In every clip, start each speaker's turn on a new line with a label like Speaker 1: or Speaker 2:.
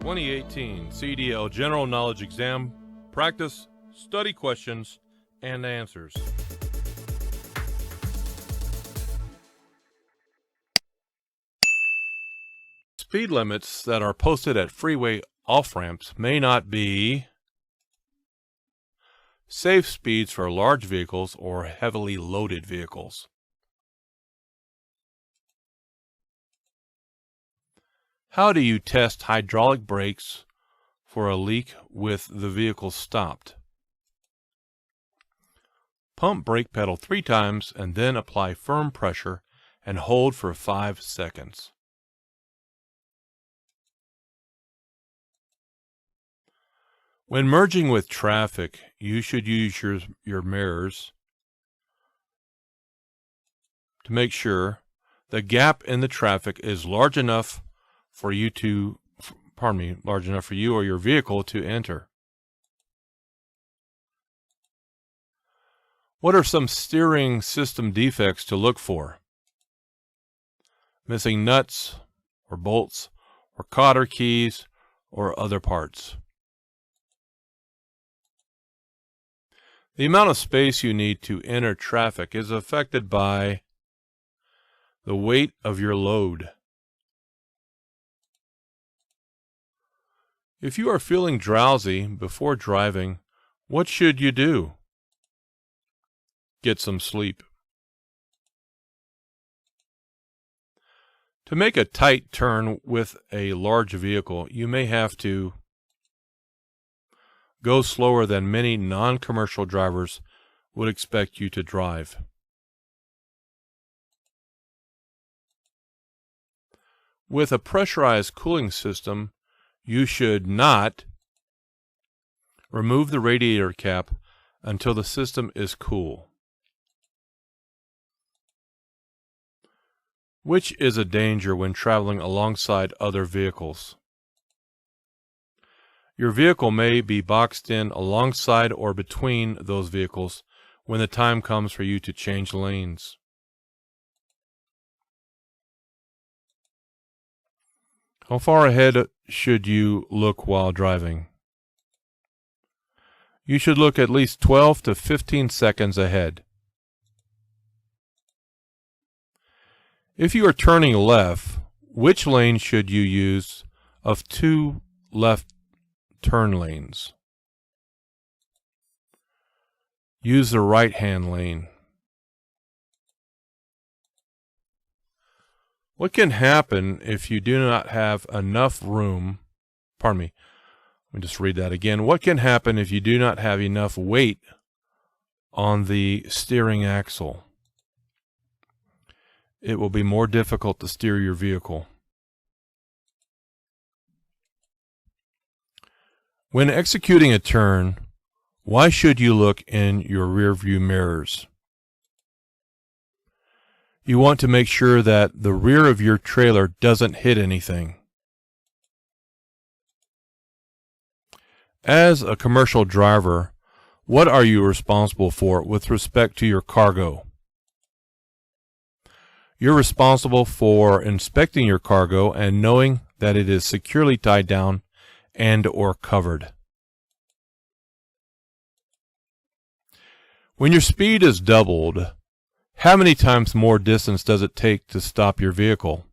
Speaker 1: (2018) CDL General Knowledge Exam, Practice, Study Questions, and Answers. Speed limits that are posted at freeway off-ramps may not be safe speeds for large vehicles or heavily loaded vehicles. How do you test hydraulic brakes for a leak with the vehicle stopped? Pump brake pedal 3 times and then apply firm pressure and hold for 5 seconds. When merging with traffic, you should use your mirrors to make sure the gap in the traffic is large enough for you or your vehicle to enter. What are some steering system defects to look for? Missing nuts or bolts or Cotter keys or other parts. The amount of space you need to enter traffic is affected by the weight of your load. If you are feeling drowsy before driving, what should you do? Get some sleep. To make a tight turn with a large vehicle, you may have to go slower than many non-commercial drivers would expect you to drive. With a pressurized cooling system, you should not remove the radiator cap until the system is cool, which is a danger when traveling alongside other vehicles. Your vehicle may be boxed in alongside or between those vehicles when the time comes for you to change lanes. How far ahead should you look while driving? You should look at least 12 to 15 seconds ahead. If you are turning left, which lane should you use of 2 left turn lanes? Use the right-hand lane. What can happen if you do not have enough room? Let me just read that again. What can happen if you do not have enough weight on the steering axle? It will be more difficult to steer your vehicle. When executing a turn, why should you look in your rearview mirrors? You want to make sure that the rear of your trailer doesn't hit anything. As a commercial driver, what are you responsible for with respect to your cargo? You're responsible for inspecting your cargo and knowing that it is securely tied down and or covered. When your speed is doubled, how many times more distance does it take to stop your vehicle?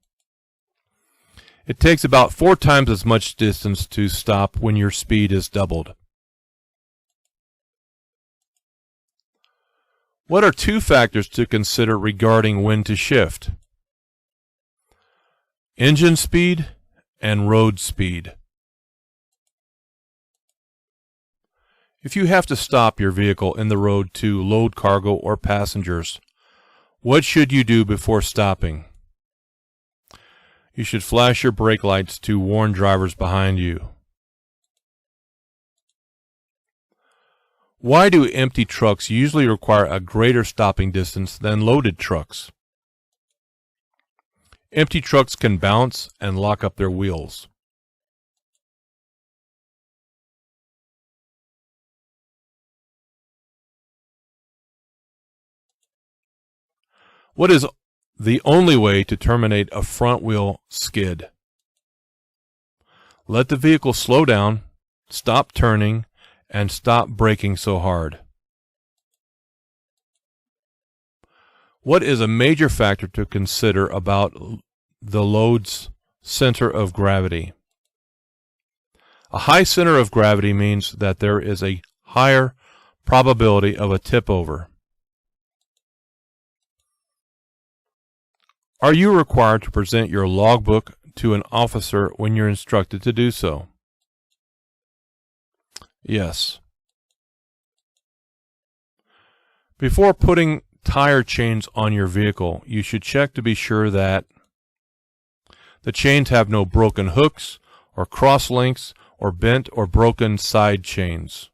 Speaker 1: It takes about 4 times as much distance to stop when your speed is doubled. What are 2 factors to consider regarding when to shift? Engine speed and road speed. If you have to stop your vehicle in the road to load cargo or passengers, what should you do before stopping? You should flash your brake lights to warn drivers behind you. Why do empty trucks usually require a greater stopping distance than loaded trucks? Empty trucks can bounce and lock up their wheels. What is the only way to terminate a front wheel skid? Let the vehicle slow down, stop turning, and stop braking so hard. What is a major factor to consider about the load's center of gravity? A high center of gravity means that there is a higher probability of a tip over. Are you required to present your logbook to an officer when you're instructed to do so? Yes. Before putting tire chains on your vehicle, you should check to be sure that the chains have no broken hooks or cross links or bent or broken side chains.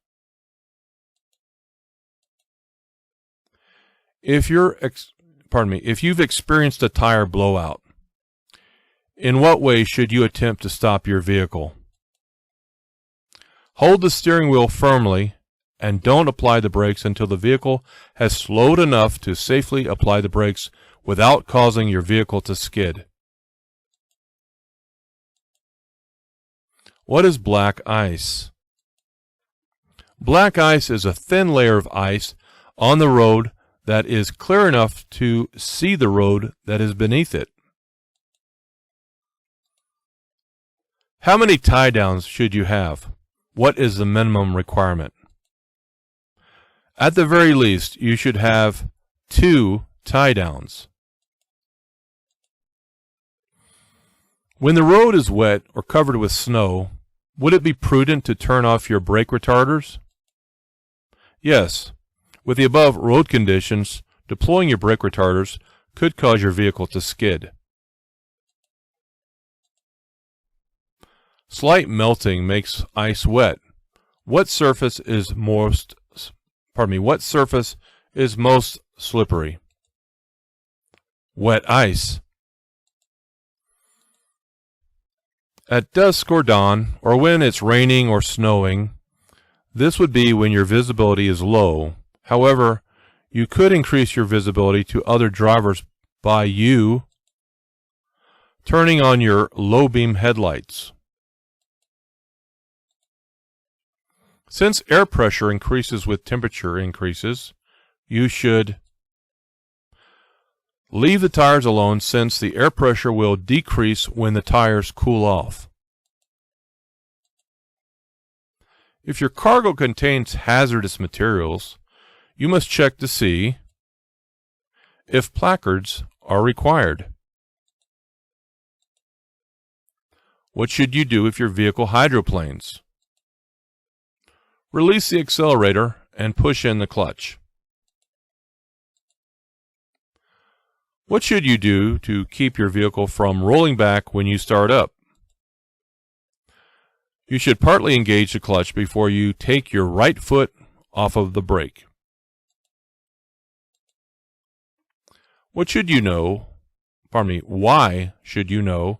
Speaker 1: If you've experienced a tire blowout, in what way should you attempt to stop your vehicle? Hold the steering wheel firmly and don't apply the brakes until the vehicle has slowed enough to safely apply the brakes without causing your vehicle to skid. What is black ice? Black ice is a thin layer of ice on the road that is clear enough to see the road that is beneath it. How many tie downs should you have? What is the minimum requirement? At the very least, you should have 2 tie downs. When the road is wet or covered with snow, would it be prudent to turn off your brake retarders? Yes. With the above road conditions, deploying your brake retarders could cause your vehicle to skid. Slight melting makes ice wet. What surface is most slippery? Wet ice. At dusk or dawn, or when it's raining or snowing, this would be when your visibility is low. However, you could increase your visibility to other drivers by you turning on your low beam headlights. Since air pressure increases with temperature increases, you should leave the tires alone since the air pressure will decrease when the tires cool off. If your cargo contains hazardous materials, you must check to see if placards are required. What should you do if your vehicle hydroplanes? Release the accelerator and push in the clutch. What should you do to keep your vehicle from rolling back when you start up? You should partly engage the clutch before you take your right foot off of the brake. Why should you know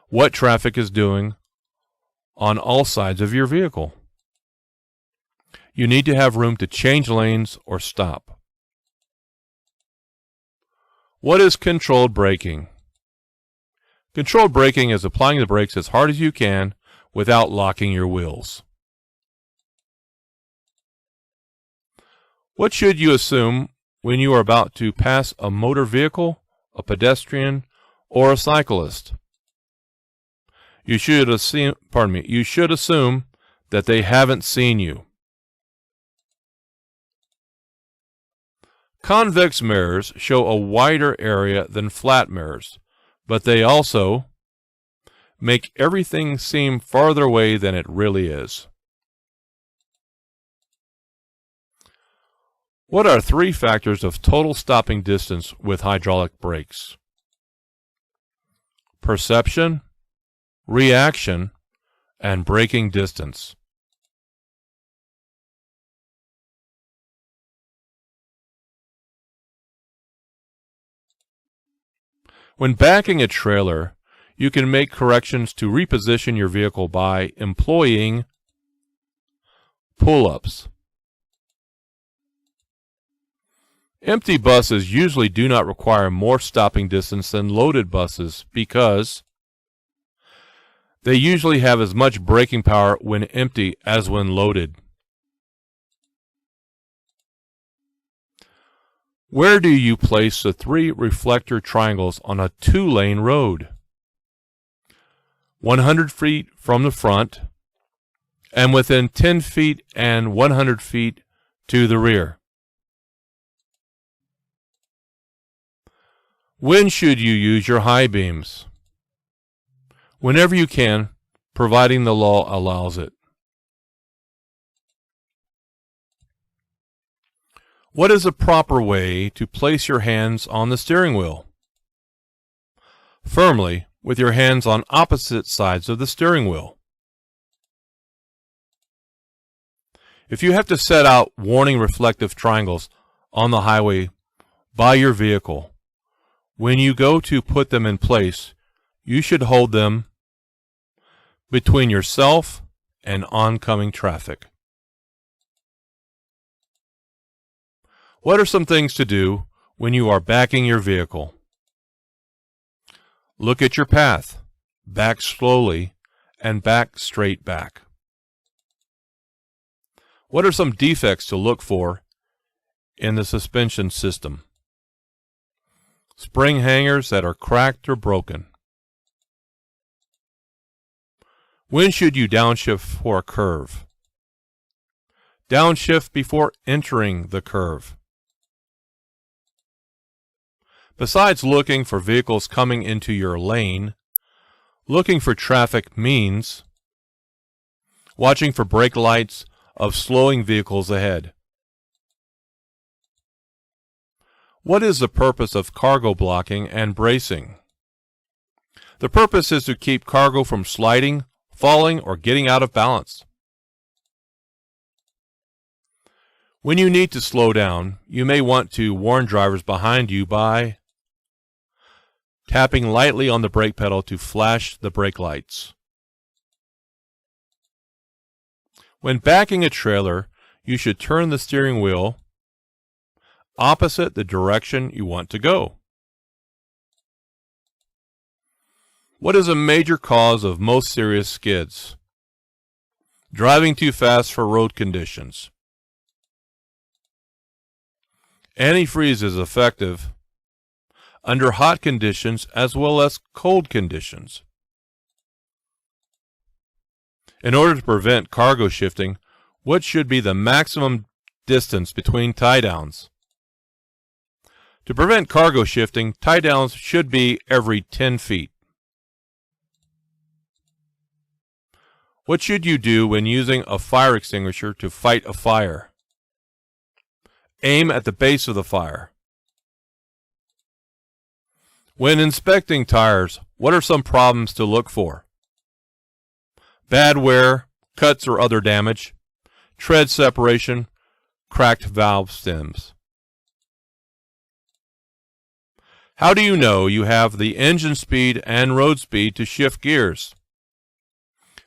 Speaker 1: what traffic is doing on all sides of your vehicle? You need to have room to change lanes or stop. What is controlled braking? Controlled braking is applying the brakes as hard as you can without locking your wheels. What should you assume when you are about to pass a motor vehicle, a pedestrian, or a cyclist? You should assume that they haven't seen you. Convex mirrors show a wider area than flat mirrors, but they also make everything seem farther away than it really is. What are 3 factors of total stopping distance with hydraulic brakes? Perception, reaction, and braking distance. When backing a trailer, you can make corrections to reposition your vehicle by employing pull-ups. Empty buses usually do not require more stopping distance than loaded buses because they usually have as much braking power when empty as when loaded. Where do you place the 3 reflector triangles on a 2-lane road? 100 feet from the front and within 10 feet and 100 feet to the rear. When should you use your high beams? Whenever you can, providing the law allows it. What is a proper way to place your hands on the steering wheel? Firmly, with your hands on opposite sides of the steering wheel. If you have to set out warning reflective triangles on the highway by your vehicle, when you go to put them in place, you should hold them between yourself and oncoming traffic. What are some things to do when you are backing your vehicle? Look at your path, back slowly, and back straight back. What are some defects to look for in the suspension system? Spring hangers that are cracked or broken. When should you downshift for a curve? Downshift before entering the curve. Besides looking for vehicles coming into your lane, looking for traffic means watching for brake lights of slowing vehicles ahead. What is the purpose of cargo blocking and bracing? The purpose is to keep cargo from sliding, falling, or getting out of balance. When you need to slow down, you may want to warn drivers behind you by tapping lightly on the brake pedal to flash the brake lights. When backing a trailer, you should turn the steering wheel opposite the direction you want to go. What is a major cause of most serious skids? Driving too fast for road conditions. Antifreeze is effective under hot conditions as well as cold conditions. In order to prevent cargo shifting, what should be the maximum distance between tie-downs? To prevent cargo shifting, tie-downs should be every 10 feet. What should you do when using a fire extinguisher to fight a fire? Aim at the base of the fire. When inspecting tires, what are some problems to look for? Bad wear, cuts or other damage, tread separation, cracked valve stems. How do you know you have the engine speed and road speed to shift gears?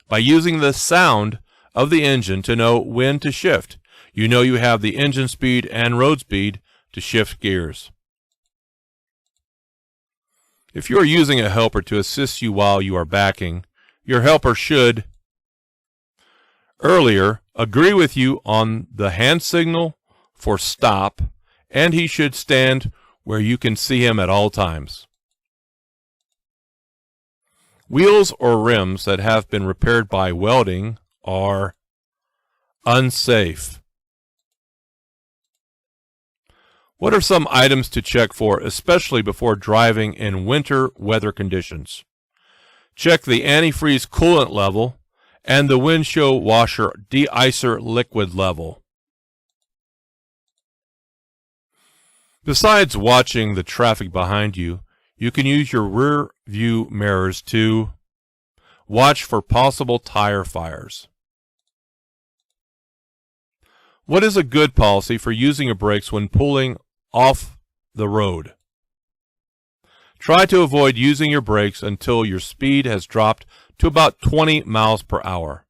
Speaker 1: By using the sound of the engine to know when to shift, you know you have the engine speed and road speed to shift gears. If you are using a helper to assist you while you are backing, your helper should earlier agree with you on the hand signal for stop, and he should stand where you can see him at all times. Wheels or rims that have been repaired by welding are unsafe. What are some items to check for, especially before driving in winter weather conditions? Check the antifreeze coolant level and the windshield washer de-icer liquid level. Besides watching the traffic behind you, you can use your rear view mirrors to watch for possible tire fires. What is a good policy for using your brakes when pulling off the road? Try to avoid using your brakes until your speed has dropped to about 20 miles per hour.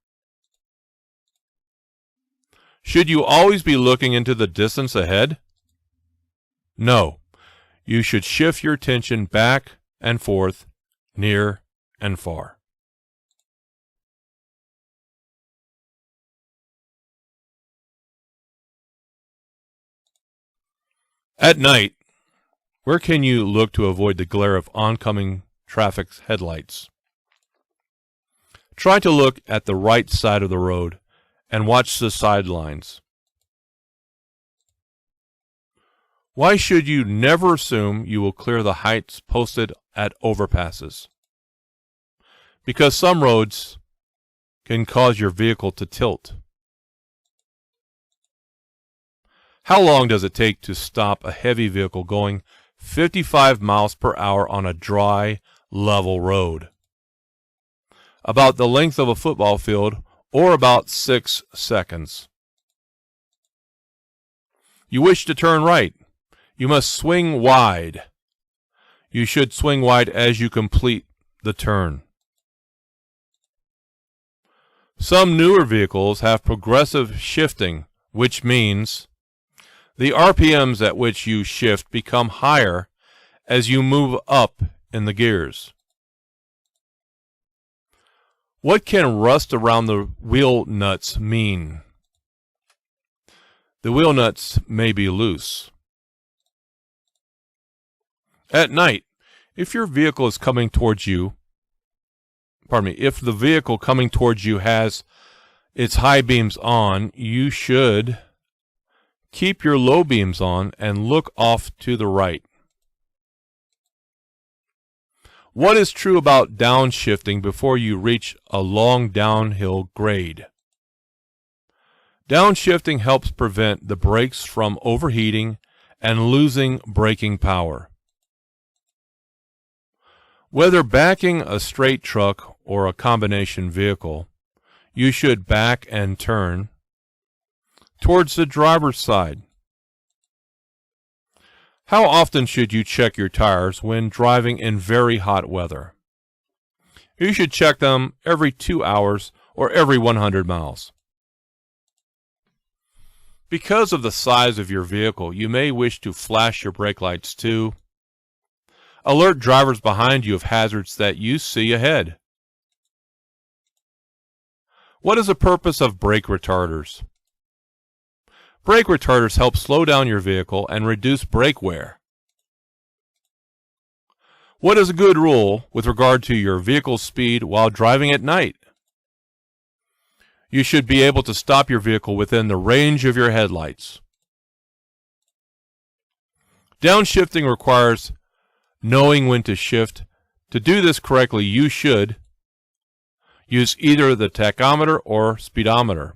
Speaker 1: Should you always be looking into the distance ahead? No. You should shift your attention back and forth, near and far. At night, where can you look to avoid the glare of oncoming traffic's headlights? Try to look at the right side of the road and watch the sidelines. Why should you never assume you will clear the heights posted at overpasses? Because some roads can cause your vehicle to tilt. How long does it take to stop a heavy vehicle going 55 miles per hour on a dry, level road? About the length of a football field, or about 6 seconds. You wish to turn right. You must swing wide. You should swing wide as you complete the turn. Some newer vehicles have progressive shifting, which means the RPMs at which you shift become higher as you move up in the gears. What can rust around the wheel nuts mean? The wheel nuts may be loose. At night, if your vehicle is coming towards you, if the vehicle coming towards you has its high beams on, you should keep your low beams on and look off to the right. What is true about downshifting before you reach a long downhill grade? Downshifting helps prevent the brakes from overheating and losing braking power. Whether backing a straight truck or a combination vehicle, you should back and turn towards the driver's side. How often should you check your tires when driving in very hot weather? You should check them every 2 hours or every 100 miles. Because of the size of your vehicle, you may wish to flash your brake lights to alert drivers behind you of hazards that you see ahead. What is the purpose of brake retarders? Brake retarders help slow down your vehicle and reduce brake wear. What is a good rule with regard to your vehicle's speed while driving at night? You should be able to stop your vehicle within the range of your headlights. Downshifting requires knowing when to shift. To do this correctly, you should use either the tachometer or speedometer.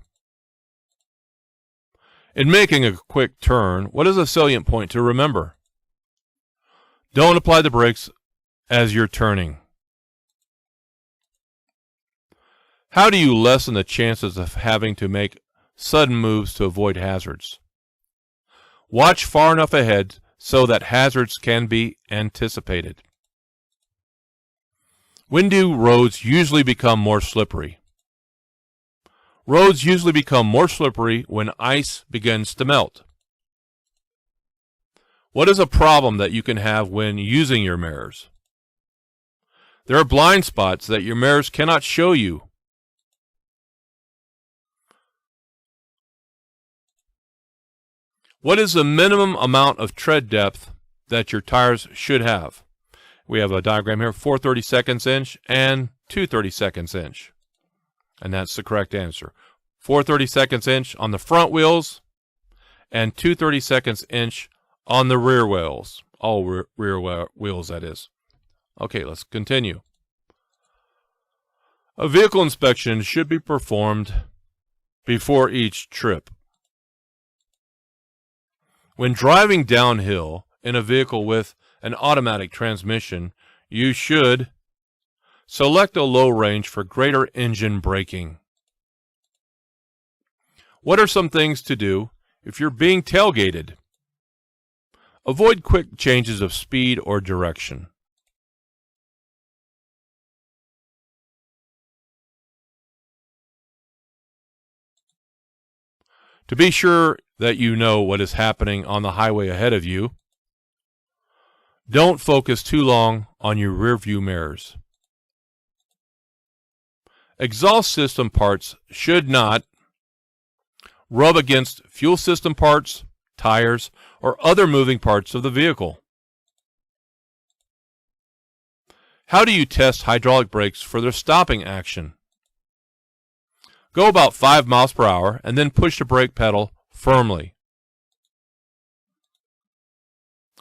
Speaker 1: In making a quick turn, what is a salient point to remember? Don't apply the brakes as you're turning. How do you lessen the chances of having to make sudden moves to avoid hazards? Watch far enough ahead so that hazards can be anticipated. When do roads usually become more slippery? Roads usually become more slippery when ice begins to melt. What is a problem that you can have when using your mirrors? There are blind spots that your mirrors cannot show you. What is the minimum amount of tread depth that your tires should have? We have a diagram here, 4 32 inch and 2 32 inch. And that's the correct answer. 4 32 inch on the front wheels and 2 32 inch on the rear wheels. All rear wheels, that is. Okay, let's continue. A vehicle inspection should be performed before each trip. When driving downhill in a vehicle with an automatic transmission, you should select a low range for greater engine braking. What are some things to do if you're being tailgated? Avoid quick changes of speed or direction. To be sure that you know what is happening on the highway ahead of you, don't focus too long on your rearview mirrors. Exhaust system parts should not rub against fuel system parts, tires, or other moving parts of the vehicle. How do you test hydraulic brakes for their stopping action? Go about 5 miles per hour and then push the brake pedal firmly.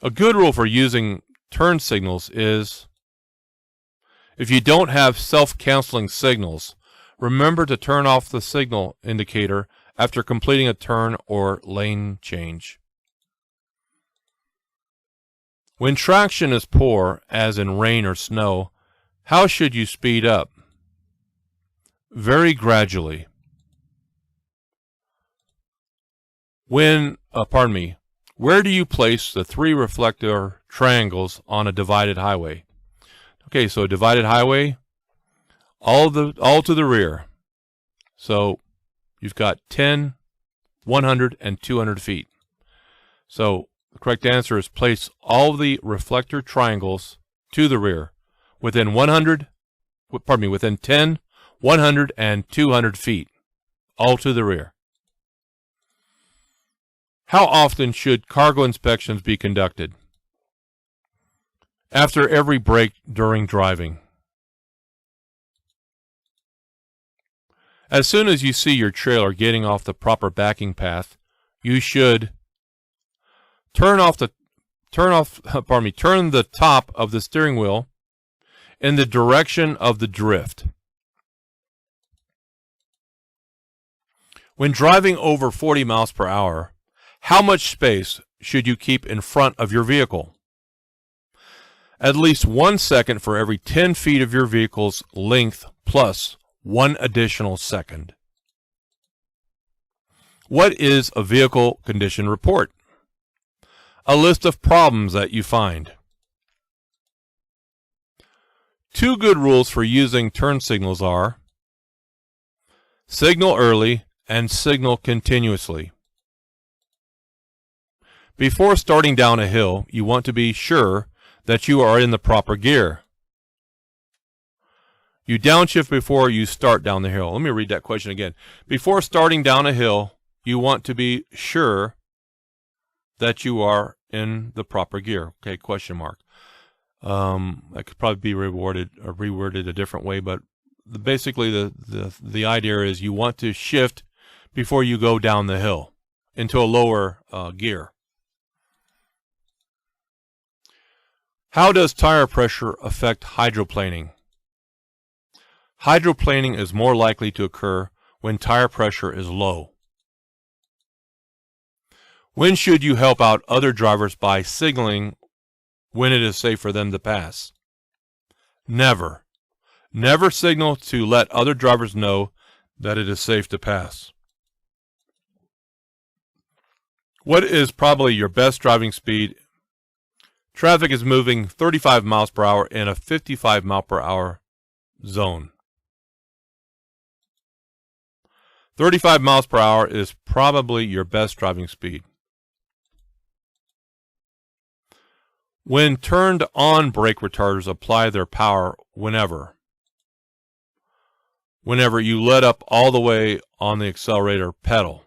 Speaker 1: A good rule for using turn signals is, if you don't have self-canceling signals, remember to turn off the signal indicator after completing a turn or lane change. When traction is poor, as in rain or snow, how should you speed up? Very gradually. Where do you place the 3 reflector triangles on a divided highway? Okay, so a divided highway, all to the rear. So you've got 10, 100, and 200 feet. So the correct answer is place all the reflector triangles to the rear within 10, 100, and 200 feet, all to the rear. How often should cargo inspections be conducted? After every break during driving. As soon as you see your trailer getting off the proper backing path, you should turn the top of the steering wheel in the direction of the drift. When driving over 40 miles per hour, how much space should you keep in front of your vehicle? At least 1 second for every 10 feet of your vehicle's length plus 1 additional second. What is a vehicle condition report? A list of problems that you find. 2 good rules for using turn signals are: signal early and signal continuously. Before starting down a hill, you want to be sure that you are in the proper gear. You downshift before you start down the hill. Let me read that question again. Before starting down a hill, you want to be sure that you are in the proper gear. Okay, question mark. That could probably be reworded a different way, but basically the idea is you want to shift before you go down the hill into a lower gear. How does tire pressure affect hydroplaning? Hydroplaning is more likely to occur when tire pressure is low. When should you help out other drivers by signaling when it is safe for them to pass? Never. Never signal to let other drivers know that it is safe to pass. What is probably your best driving speed? Traffic is moving 35 miles per hour in a 55 mile per hour zone. 35 miles per hour is probably your best driving speed. When turned on, brake retarders apply their power whenever you let up all the way on the accelerator pedal.